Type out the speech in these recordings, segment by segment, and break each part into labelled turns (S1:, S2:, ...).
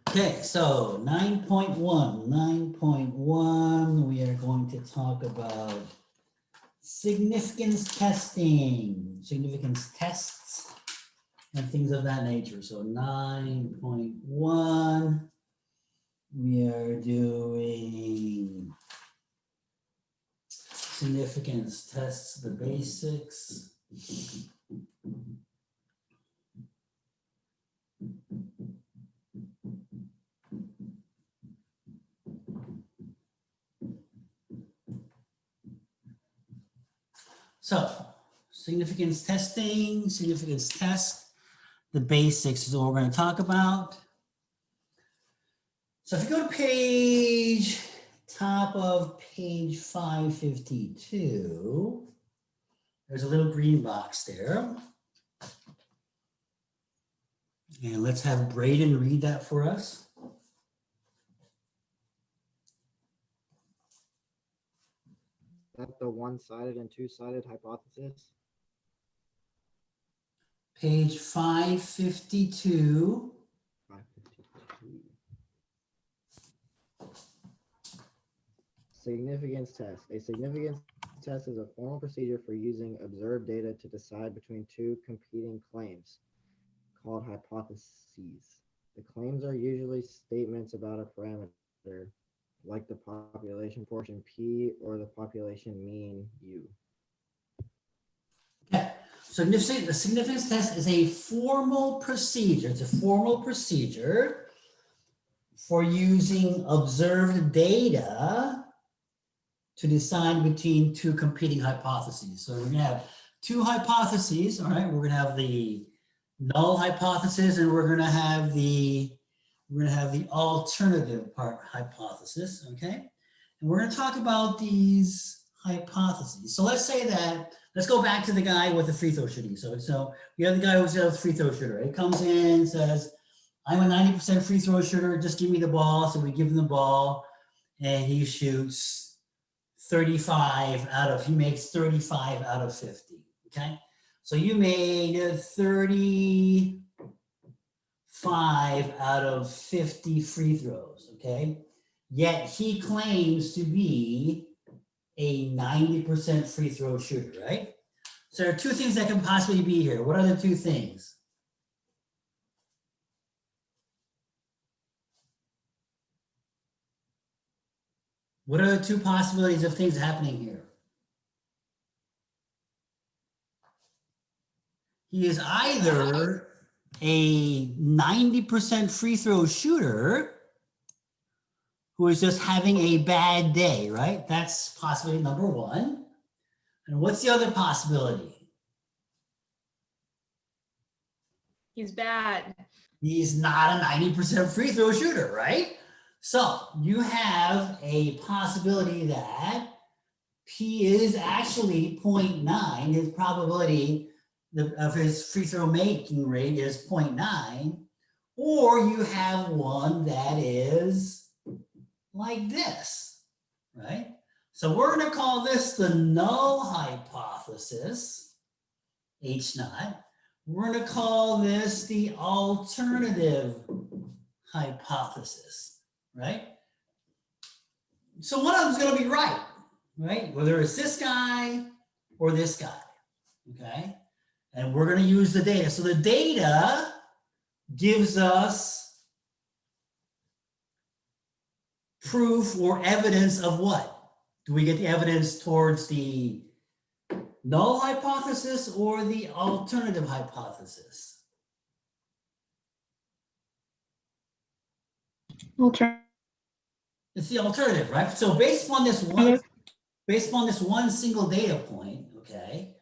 S1: Okay, so 9.1, we are going to talk about significance testing, significance tests, and things of that nature. So 9.1, we are doing significance tests, the basics. So significance testing, significance test, the basics is what we're going to talk about. So if you go to top of page 552, there's a little green box there. And let's have Braden read that for us.
S2: That the one-sided and two-sided hypothesis?
S1: Page 552.
S2: 552. Significance test. A significance test is a formal procedure for using observed data to decide between two competing claims, called hypotheses. The claims are usually statements about a parameter, like the population portion P or the population mean U.
S1: Okay, so the significance test is a formal procedure. It's a formal procedure for using observed data to decide between two competing hypotheses. So we're going to have two hypotheses, all right? We're going to have the null hypothesis and we're going to have the alternative part hypothesis, okay? And we're going to talk about these hypotheses. So let's say that, let's go back to the guy with the free throw shooting. So you have the guy who's a free throw shooter. He comes in and says, I'm a 90% free throw shooter, just give me the ball. So we give him the ball and he shoots he makes 35 out of 50, okay? So you made 35 out of 50 free throws, okay? Yet he claims to be a 90% free throw shooter, right? So there are two things that can possibly be here. What are the two things? What are the two possibilities of things happening here? He is either a 90% free throw shooter who is just having a bad day, right? That's possibility number one. And what's the other possibility?
S3: He's bad.
S1: He's not a 90% free throw shooter, right? So you have a possibility that P is actually 0.9. His probability of his free throw making rate is 0.9. Or you have one that is like this, right? So we're going to call this the null hypothesis, H naught. We're going to call this the alternative hypothesis, right? So one of them's going to be right, Whether it's this guy or this guy, okay? And we're going to use the data. So the data gives us proof or evidence of what? Do we get the evidence towards the null hypothesis or the alternative hypothesis? It's the alternative, right? So based upon this one single data point, okay,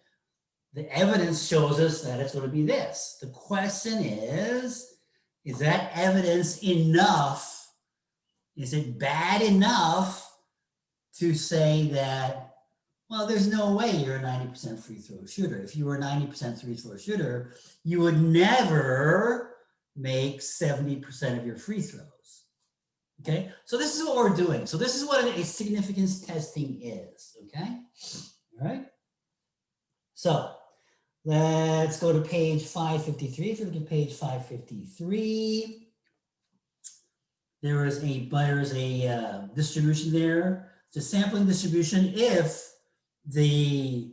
S1: the evidence shows us that it's going to be this. The question is that evidence enough? Is it bad enough to say that, well, there's no way you're a 90% free throw shooter. If you were a 90% free throw shooter, you would never make 70% of your free throws. Okay, so this is what we're doing. So this is what a significance testing is, okay? All right. So let's go to page 553. If you look at page 553, there is a distribution there. It's a sampling distribution if the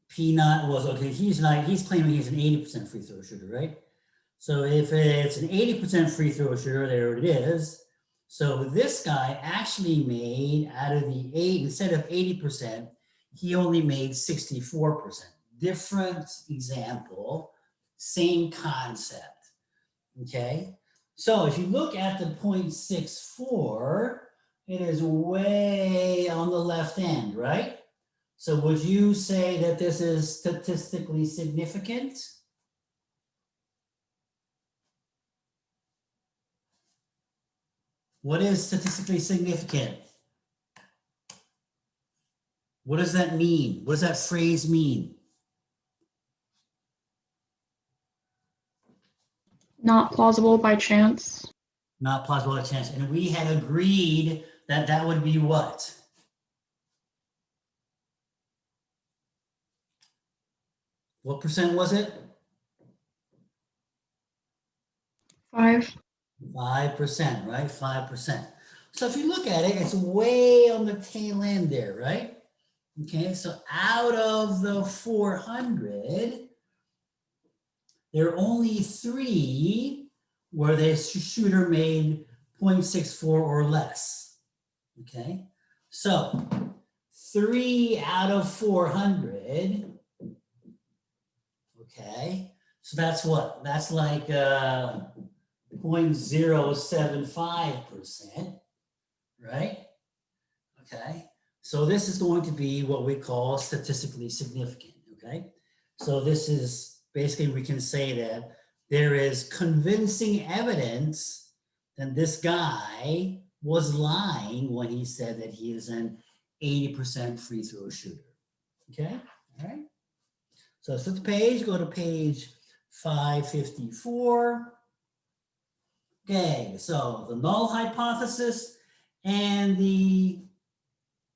S1: P naught was, okay, he's claiming he's an 80% free throw shooter, right? So if it's an 80% free throw shooter, there it is. So this guy actually made out of the 8, instead of 80%, he only made 64%. Different example, same concept, okay? So if you look at the 0.64, it is way on the left end, right? So would you say that this is statistically significant? What is statistically significant? What does that mean? What does that phrase mean?
S4: Not plausible by chance.
S1: Not plausible by chance. And we had agreed that that would be what? What percent was it?
S4: 5.
S1: 5%, right? 5%. So if you look at it, it's way on the tail end there, right? Okay, so out of the 400, there are only 3 where the shooter made 0.64 or less. Okay, so 3 out of 400. Okay, so that's what? That's like 0.075%, right? Okay, so this is going to be what we call statistically significant, okay? So this is basically, we can say that there is convincing evidence that this guy was lying when he said that he is an 80% free throw shooter, okay? All right, so let's flip the page, go to page 554. Okay, so the null hypothesis and the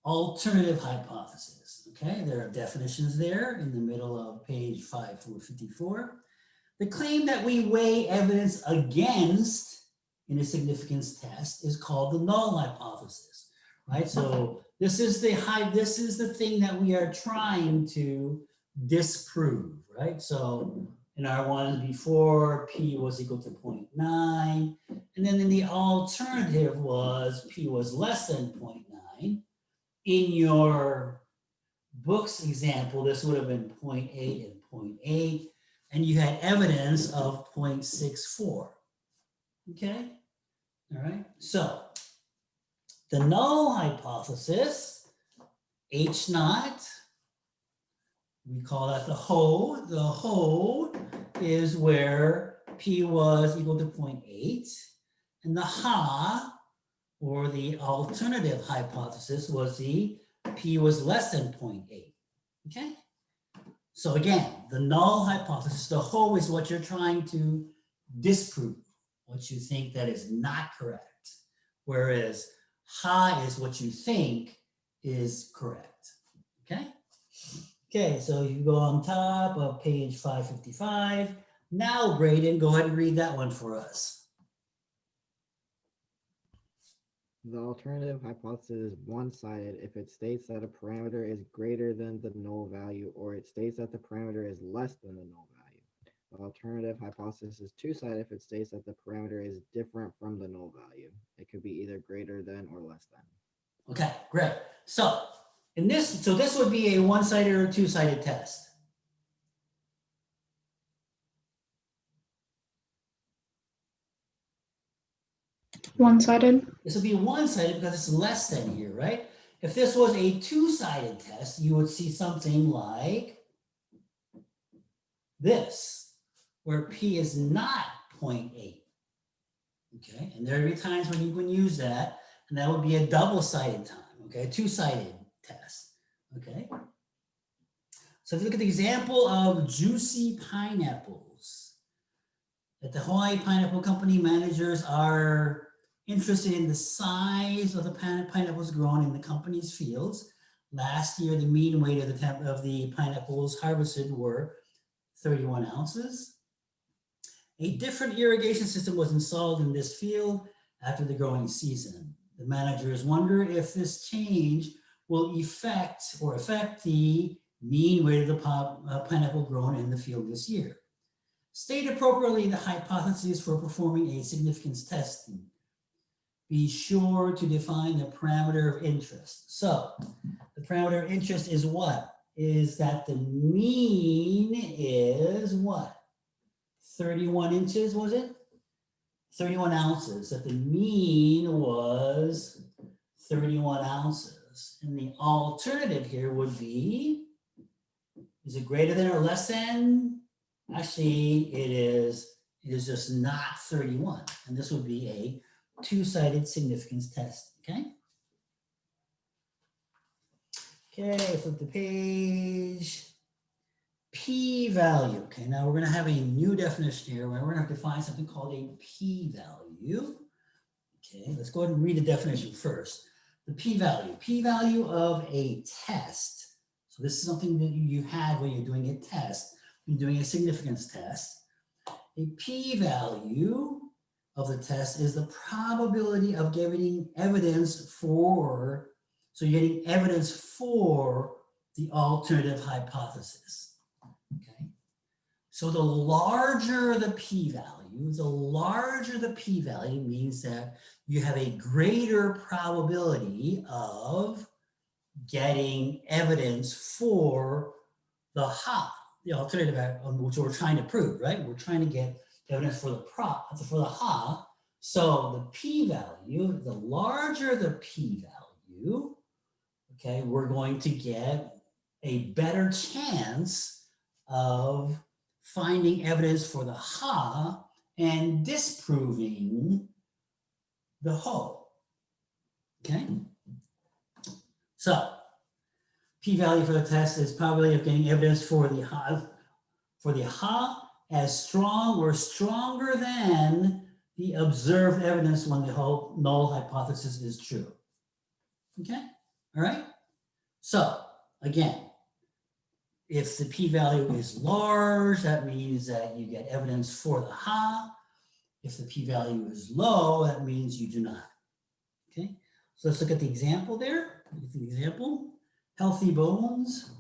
S1: alternative hypothesis. Okay, there are definitions there in the middle of page 554. The claim that we weigh evidence against in a significance test is called the null hypothesis, right? So this is the thing that we are trying to disprove, right? So in our one before, P was equal to 0.9. And then in the alternative was P was less than 0.9. In your book's example, this would have been 0.8 and 0.8. And you had evidence of 0.64. Okay? All right. So the null hypothesis, H naught, we call that the HO. The HO is where P was equal to 0.8. And the HA, or the alternative hypothesis, was the P was less than 0.8. Okay? So again, the null hypothesis, the HO is what you're trying to disprove, what you think that is not correct. Whereas HA is what you think is correct. Okay? Okay, so you go on top of page 555. Now, Braden, go ahead and read that one for us.
S2: The alternative hypothesis is one-sided if it states that a parameter is greater than the null value, or it states that the parameter is less than the null value. The alternative hypothesis is two-sided if it states that the parameter is different from the null value. It could be either greater than or less than.
S1: Okay, great. So this would be a one-sided or two-sided test.
S4: One-sided.
S1: This would be one-sided because it's less than here, right? If this was a two-sided test, you would see something like this, where P is not 0.8. Okay, and there would be times when you can use that, and that would be a double-sided time, okay, a two-sided test, okay? So if you look at the example of juicy pineapples, that the Hawaii Pineapple Company managers are interested in the size of the pineapples grown in the company's fields. Last year, the mean weight of the pineapples harvested were 31 ounces. A different irrigation system was installed in this field after the growing season. The managers wonder if this change will affect the mean weight of the pineapple grown in the field this year. State appropriately the hypotheses for performing a significance testing. Be sure to define the parameter of interest. So the parameter of interest is what? Is that the mean is what? 31 inches, was it? 31 ounces, that the mean was 31 ounces. And the alternative here would be, is it greater than or less than? Actually, it is just not 31. And this would be a two-sided significance test, okay? Okay, flip the page. P-value. Okay, now we're going to have a new definition here where we're going to have to find something called a p-value. Okay, let's go ahead and read the definition first. The p-value. P-value of a test. So this is something that you have when you're doing a test. You're doing a significance test. A p-value of the test is the probability of getting evidence for, so you're getting evidence for the alternative hypothesis. Okay, so the larger the p-value, means that you have a greater probability of getting evidence for the alternative, which we're trying to prove, right? We're trying to get evidence for the so the p-value, the larger the p-value, okay, we're going to get a better chance of finding evidence for the and disproving the ho. Okay? So, p-value for the test is probability of getting evidence for the as strong or stronger than the observed evidence when the null hypothesis is true. Okay? All right? So, again, if the p-value is large, that means that you get evidence for the If the p-value is low, that means you do not. Okay? So let's look at the example there. Healthy bones.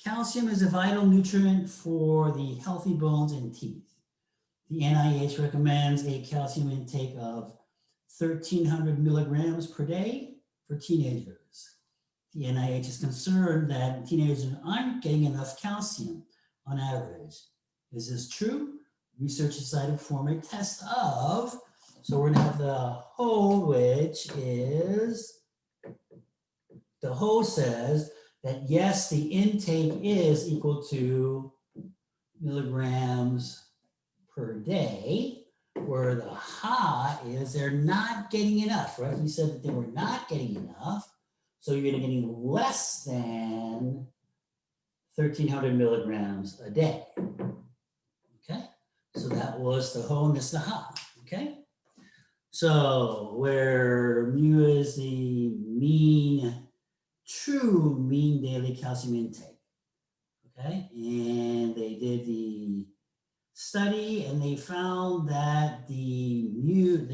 S1: Calcium is a vital nutrient for the healthy bones and teeth. The NIH recommends a calcium intake of 1,300 milligrams per day for teenagers. The NIH is concerned that teenagers aren't getting enough calcium on average. Is this true? Research decided to perform a test of, so we're gonna have the HO, which is, the HO says that yes, the intake is equal to milligrams per day, where the is they're not getting enough, right? We said that they were not getting enough. So you're getting less than 1,300 milligrams a day. Okay, so that was the HO and this the okay? So where mu is the true mean daily calcium intake, okay? And they did the study and they found that the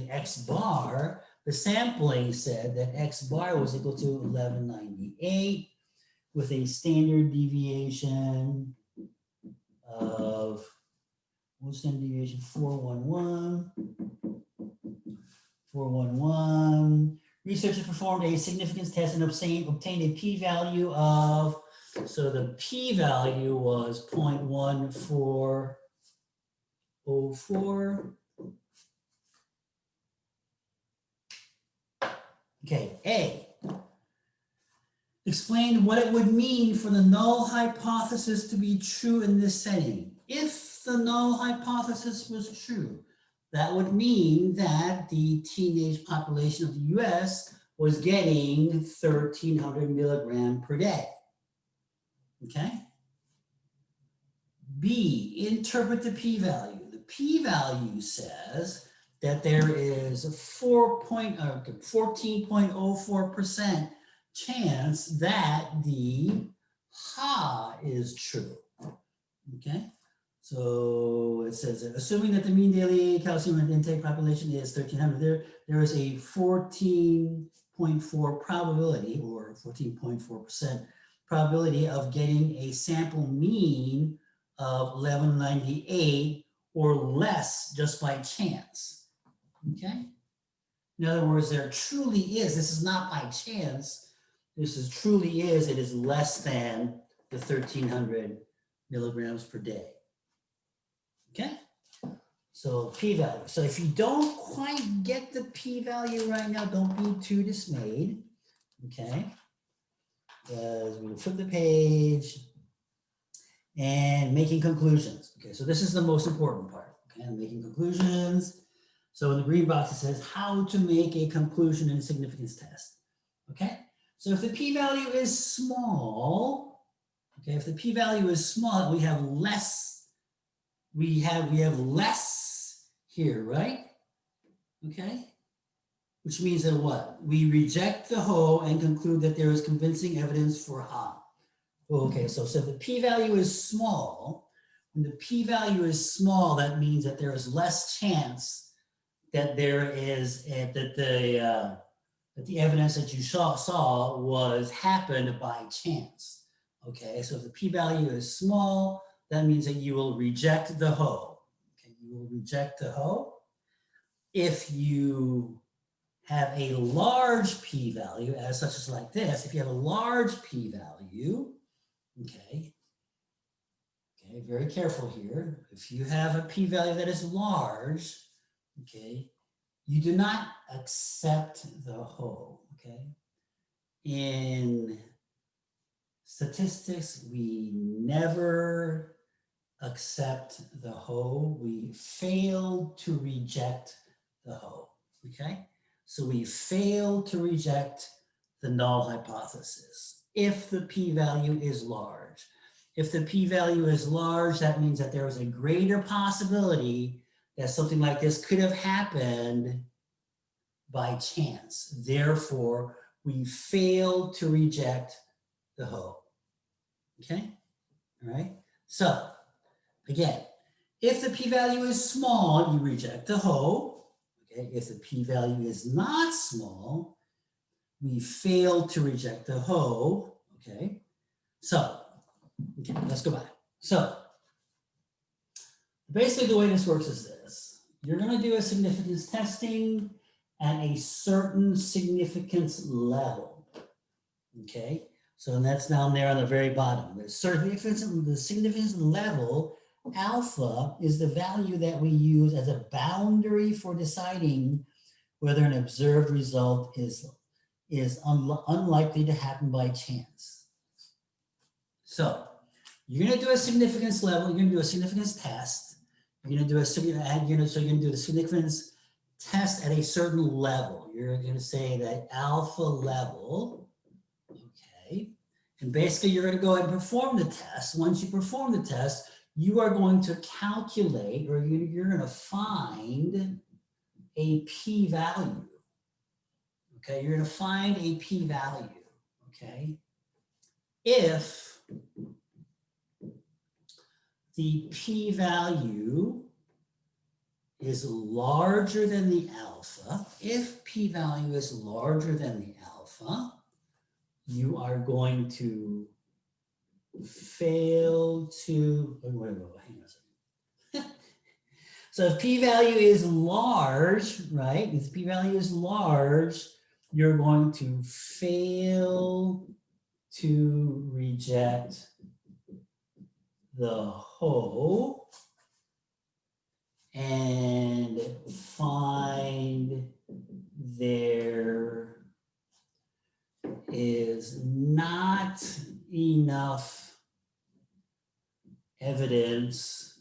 S1: X bar, the sampling said that X bar was equal to 1198 with a standard deviation of, what's standard deviation? 411. Researchers performed a significance test and obtained a p-value of, so the p-value was 0.1404. Okay, A. Explain what it would mean for the null hypothesis to be true in this setting. If the null hypothesis was true, that would mean that the teenage population of the US was getting 1,300 milligrams per day. Okay? B, interpret the p-value. The p-value says that there is a 14.04% chance that the is true. Okay? So it says, assuming that the mean daily calcium intake population is 1,300, there is a 14.4 probability, or 14.4% probability of getting a sample mean of 1198 or less just by chance. Okay? In other words, there truly is, this is not by chance, this is truly is, it is less than the 1,300 milligrams per day. Okay, so p-value. So if you don't quite get the p-value right now, don't be too dismayed. Okay, because we flip the page and making conclusions. Okay, so this is the most important part. Okay, making conclusions. So in the green box it says how to make a conclusion in a significance test. Okay, so if the p-value is small, okay, if the p-value is small, we have less. We have less here, right? Okay. Which means that what? We reject the Ho and conclude that there is convincing evidence for Ha. Okay, so the p-value is small. When the p-value is small, that means that there is less chance that there is that the evidence that you saw was happened by chance. Okay, so if the p-value is small, that means that you will reject the Ho. Okay, you will reject the Ho. If you have a large p-value, as such as like this, if you have a large p-value, okay, very careful here. If you have a p-value that is large, okay, you do not accept the Ho, okay? In statistics, we never accept the Ho. We fail to reject the Ho, okay? So we fail to reject the null hypothesis if the p-value is large. If the p-value is large, that means that there is a greater possibility that something like this could have happened by chance. Therefore, we fail to reject the Ho. Okay, all right? So, again, if the p-value is small, you reject the Ho. Okay, if the p-value is not small, we fail to reject the Ho. Okay, so, okay, let's go back. So, basically the way this works is this. You're going to do a significance testing at a certain significance level. Okay, so that's down there on the very bottom. The significance level, alpha, is the value that we use as a boundary for deciding whether an observed result is unlikely to happen by chance. So you're going to do a significance level. You're going to do a significance test. You're going to do so you're going to do the significance test at a certain level. You're going to say that alpha level, okay, and basically you're going to go ahead and perform the test. Once you perform the test, you are going to calculate, or you're going to find a p-value. Okay, you're going to find a p-value. Okay, if the p-value is larger than the alpha, if p-value is larger than the alpha, you are going to fail to, hang on a second. So if p-value is large, right, if p-value is large, you're going to fail to reject the Ho and find there is not enough evidence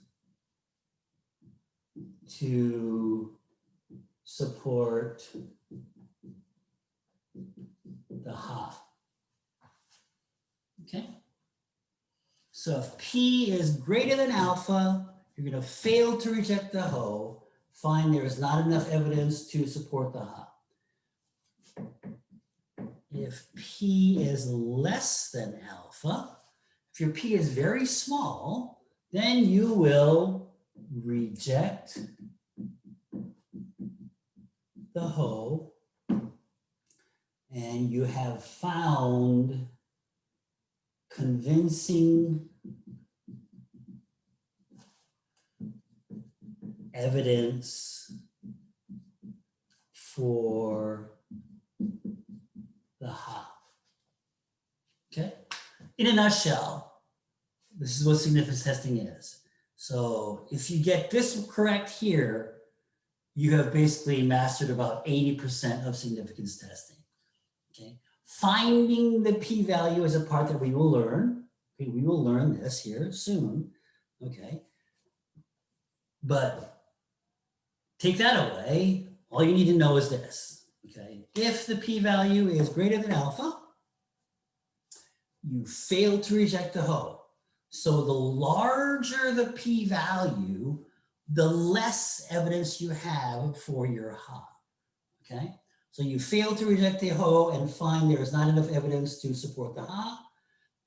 S1: to support the Ha. Okay? So if P is greater than alpha, you're going to fail to reject the Ho, find there is not enough evidence to support the Ha. If P is less than alpha, if your P is very small, then you will reject the hoe, and you have found convincing evidence for the ha. Okay? In a nutshell, this is what significance testing is. So if you get this correct here, you have basically mastered about 80% of significance testing. Okay? Finding the p-value is a part that we will learn. Okay, we will learn this here soon. Okay. But take that away, all you need to know is this. Okay. If the p-value is greater than alpha, you fail to reject the hoe. So the larger the p-value, the less evidence you have for your ha. Okay. So you fail to reject the hoe and find there is not enough evidence to support the ha.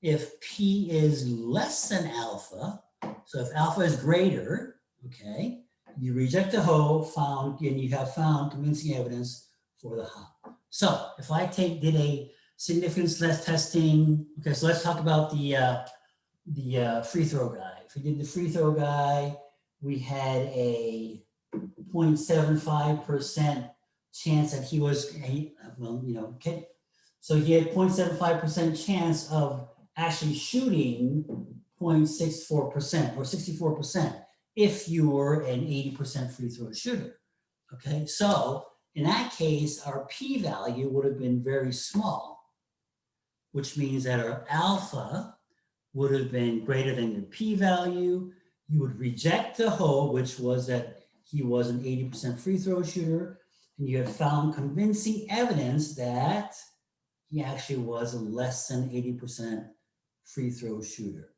S1: If p is less than alpha, so if alpha is greater, okay, you reject the hoe, found, and you have found convincing evidence for the ha. So if I did a significance testing, okay, so let's talk about the free throw guy. If we did the free throw guy, we had a 0.75% chance that he was, well, you know, okay. So he had 0.75% chance of actually shooting 0.64% or 64% if you were an 80% free throw shooter. Okay, so in that case, our p-value would have been very small, which means that our alpha would have been greater than your p-value. You would reject the hoe, which was that he was an 80% free throw shooter, and you have found convincing evidence that he actually was a less than 80% free throw shooter.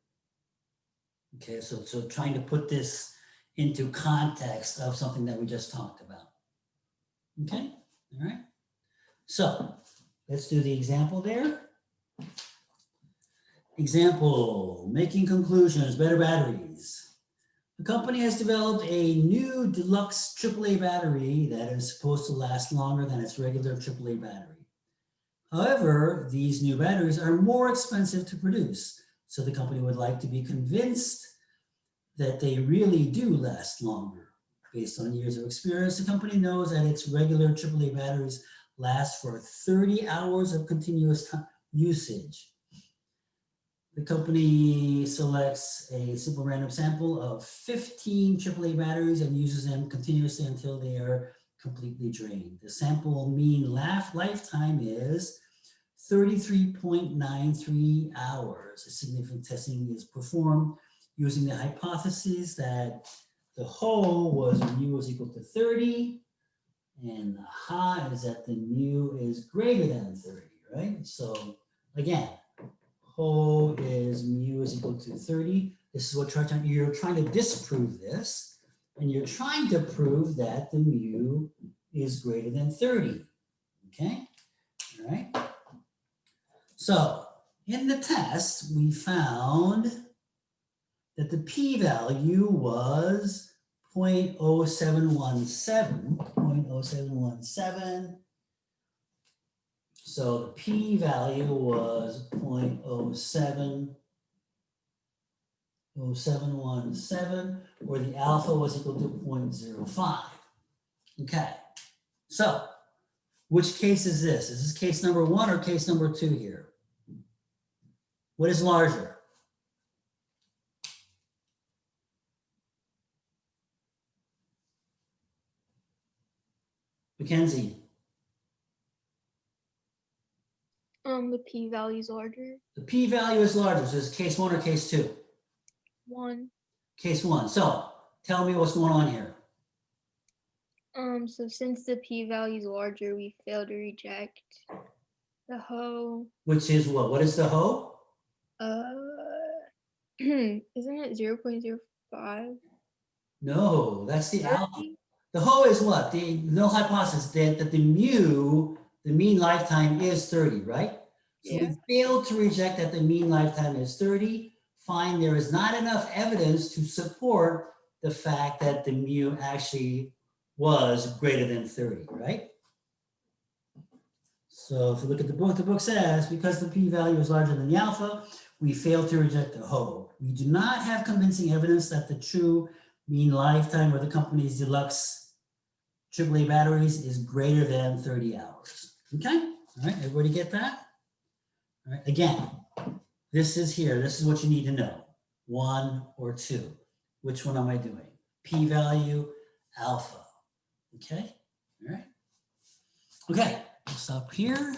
S1: Okay, so trying to put this into context of something that we just talked about. Okay, all right. So let's do the example there. Example, making conclusions, better batteries. The company has developed a new deluxe AAA battery that is supposed to last longer than its regular AAA battery. However, these new batteries are more expensive to produce, so the company would like to be convinced that they really do last longer. Based on years of experience, the company knows that its regular AAA batteries last for 30 hours of continuous usage. The company selects a simple random sample of 15 AAA batteries and uses them continuously until they are completely drained. The sample mean lifetime is 33.93 hours. Significant testing is performed using the hypothesis that the hoe was mu was equal to 30, and the ha is that the mu is greater than 30, right? So again, hoe is mu is equal to 30. This is what you're trying to disprove this, and you're trying to prove that the mu is greater than 30, okay? All right. So in the test, we found that the p-value was 0.0717. So the p-value was 0.0717, or the alpha was equal to 0.05. Okay, so which case is this? Is this case number 1 or case number 2 here? What is larger? Mackenzie,
S3: The p-value is larger.
S1: the p-value is larger. So is it case 1 or case 2?
S3: 1.
S1: Case 1. So tell me what's going on here.
S3: So since the p-value is larger, we fail to reject the hoe.
S1: Which is what? What is the hoe?
S3: Isn't it 0.05?
S1: No, that's the alpha. The hoe is what? The null hypothesis that the mu, the mean lifetime is 30, right? So
S3: Yeah.
S1: we failed to reject that the mean lifetime is 30, find there is not enough evidence to support the fact that the mu actually was greater than 30, right? So if you look at the book says, because the p-value is larger than the alpha, we fail to reject the whole. We do not have convincing evidence that the true mean lifetime of the company's deluxe AAA batteries is greater than 30 hours. Okay, all right, everybody get that? All right, again, this is here. This is what you need to know. 1 or 2. Which one am I doing? P-value, alpha. Okay, all right. Okay, I'll stop here.